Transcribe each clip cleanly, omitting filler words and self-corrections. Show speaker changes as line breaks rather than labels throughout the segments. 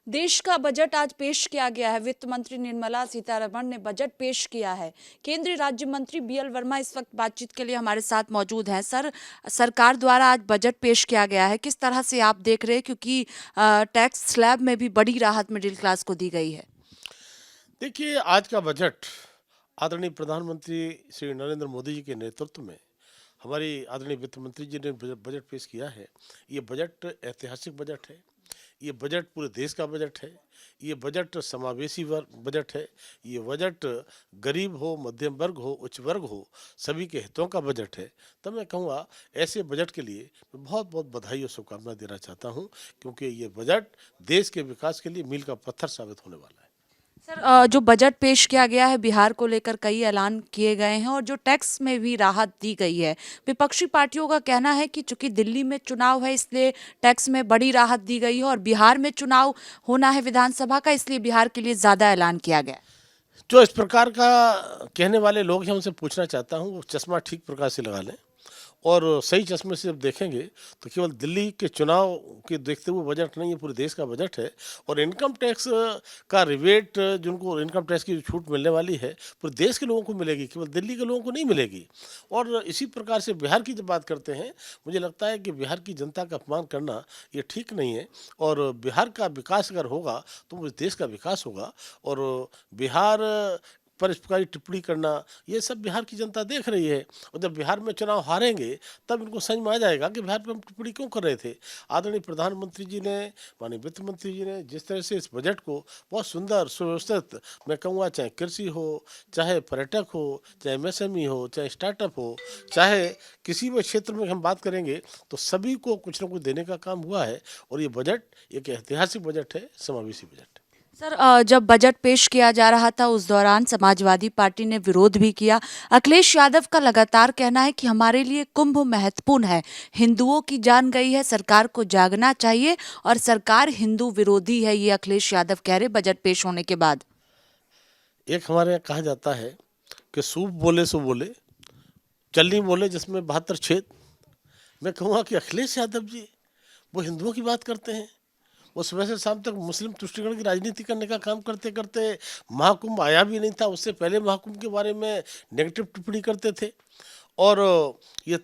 देश का बजट आज पेश किया गया है। वित्त मंत्री निर्मला सीतारमण ने बजट पेश किया है। केंद्रीय राज्य मंत्री बीएल वर्मा इस वक्त बातचीत के लिए हमारे साथ मौजूद हैं। सर, सरकार द्वारा आज बजट पेश किया गया है, किस तरह से आप देख रहे हैं, क्योंकि टैक्स स्लैब में भी बड़ी राहत मिडिल क्लास को दी गई है।
देखिए, आज का बजट आदरणीय प्रधानमंत्री श्री नरेंद्र मोदी जी के नेतृत्व में हमारी आदरणीय वित्त मंत्री जी ने बजट पेश किया है। ये बजट ऐतिहासिक बजट है। ये बजट पूरे देश का बजट है। ये बजट समावेशी बजट है। ये बजट गरीब हो, मध्यम वर्ग हो, उच्च वर्ग हो, सभी के हितों का बजट है। तब मैं कहूँगा ऐसे बजट के लिए मैं बहुत बहुत बधाई और शुभकामनाएं देना चाहता हूँ, क्योंकि ये बजट देश के विकास के लिए मील का पत्थर साबित होने वाला है।
सर, जो बजट पेश किया गया है, बिहार को लेकर कई ऐलान किए गए हैं और जो टैक्स में भी राहत दी गई है। विपक्षी पार्टियों का कहना है कि चूंकि दिल्ली में चुनाव है, इसलिए टैक्स में बड़ी राहत दी गई है और बिहार में चुनाव होना है विधानसभा का, इसलिए बिहार के लिए ज्यादा ऐलान किया गया है।
जो इस प्रकार का कहने वाले लोग हैं, उनसे पूछना चाहता हूँ वो चश्मा ठीक प्रकार से लगा लें और सही चश्मे से जब देखेंगे तो केवल दिल्ली के चुनाव के देखते हुए बजट नहीं है, पूरे देश का बजट है। और इनकम टैक्स का रिबेट, जिनको इनकम टैक्स की छूट मिलने वाली है, पूरे देश के लोगों को मिलेगी, केवल दिल्ली के लोगों को नहीं मिलेगी। और इसी प्रकार से बिहार की जब बात करते हैं, मुझे लगता है कि बिहार की जनता का अपमान करना ये ठीक नहीं है। और बिहार का विकास अगर होगा तो उस देश का विकास होगा। और बिहार पर इस प्रकार की टिप्पणी करना, ये सब बिहार की जनता देख रही है। और जब बिहार में चुनाव हारेंगे तब इनको समझ में आ जाएगा कि बिहार पर हम टिप्पणी क्यों कर रहे थे। आदरणीय प्रधानमंत्री जी ने, माननीय वित्त मंत्री जी ने जिस तरह से इस बजट को बहुत सुंदर सुव्यवस्थित, मैं कहूँगा चाहे कृषि हो, चाहे पर्यटक हो, चाहे एमएसएमई हो, चाहे स्टार्टअप हो, चाहे किसी भी क्षेत्र में हम बात करेंगे तो सभी को कुछ न कुछ देने का काम हुआ है। और ये बजट एक ऐतिहासिक बजट है, समावेशी बजट है।
सर, जब बजट पेश किया जा रहा था उस दौरान समाजवादी पार्टी ने विरोध भी किया। अखिलेश यादव का लगातार कहना है कि हमारे लिए कुंभ महत्वपूर्ण है, हिंदुओं की जान गई है, सरकार को जागना चाहिए और सरकार हिंदू विरोधी है, ये अखिलेश यादव कह रहे बजट पेश होने के बाद।
एक हमारे यहाँ कहा जाता है कि सूप बोले सो बोले, चलनी बोले जिसमें 72 छेद। मैं कहूँगा कि अखिलेश यादव जी वो हिंदुओं की बात करते हैं। वो सुबह से शाम तक मुस्लिम तुष्टिकरण की राजनीति करने का काम करते करते, महाकुंभ आया भी नहीं था उससे पहले महाकुंभ के बारे में नेगेटिव टिप्पणी करते थे। और ये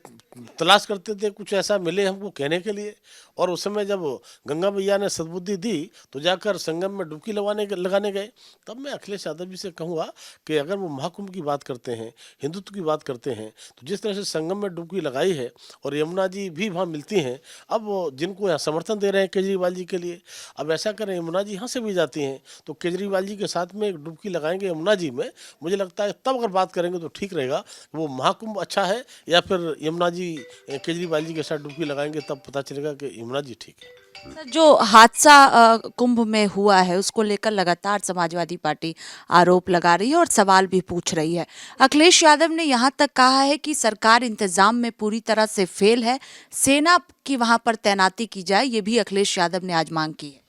तलाश करते थे कुछ ऐसा मिले हमको कहने के लिए। और उस समय जब गंगा मैया ने सद्बुद्धि दी तो जाकर संगम में डुबकी लगाने गए। तब मैं अखिलेश यादव जी से कहूँगा कि अगर वो महाकुंभ की बात करते हैं, हिंदुत्व की बात करते हैं, तो जिस तरह से संगम में डुबकी लगाई है और यमुना जी भी वहाँ मिलती हैं, अब वो जिनको यहाँ समर्थन दे रहे हैं केजरीवाल जी के लिए, अब ऐसा करें यमुना जी यहाँ से भी जाती हैं तो केजरीवाल जी के साथ में एक डुबकी लगाएंगे यमुना जी में। मुझे लगता है तब अगर बात करेंगे तो ठीक रहेगा। वो महाकुंभ अच्छा है या फिर यमुना जी केजरीवाल जी के साथ डुबकी लगाएंगे, तब पता चलेगा कि यमुना जी ठीक है।
सर, जो हादसा कुंभ में हुआ है उसको लेकर लगातार समाजवादी पार्टी आरोप लगा रही है और सवाल भी पूछ रही है। अखिलेश यादव ने यहाँ तक कहा है कि सरकार इंतजाम में पूरी तरह से फेल है, सेना की वहां पर तैनाती की जाए, ये भी अखिलेश यादव ने आज मांग की है।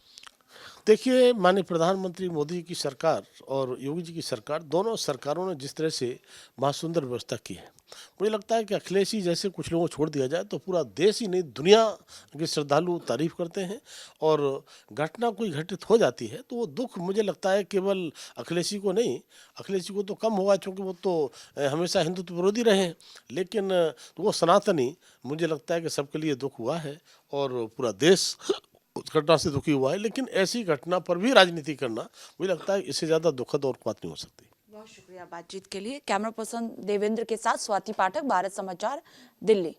देखिए, माननीय प्रधानमंत्री मोदी जी की सरकार और योगी जी की सरकार, दोनों सरकारों ने जिस तरह से महासुंदर व्यवस्था की है, मुझे लगता है कि अखिलेश जी जैसे कुछ लोगों को छोड़ दिया जाए तो पूरा देश ही नहीं, दुनिया के श्रद्धालु तारीफ करते हैं। और घटना कोई घटित हो जाती है तो वो दुख मुझे लगता है केवल अखिलेश जी को नहीं, अखिलेश जी को तो कम होगा क्योंकि वो तो हमेशा हिंदुत्व विरोधी रहे हैं, लेकिन वो सनातनी, मुझे लगता है कि सबके लिए दुख हुआ है और पूरा देश उस घटना से दुखी हुआ है। लेकिन ऐसी घटना पर भी राजनीति करना, मुझे लगता है इससे ज़्यादा दुखद और बात नहीं हो सकती।
बहुत शुक्रिया बातचीत के लिए। कैमरा पर्सन देवेंद्र के साथ स्वाति पाठक, भारत समाचार, दिल्ली।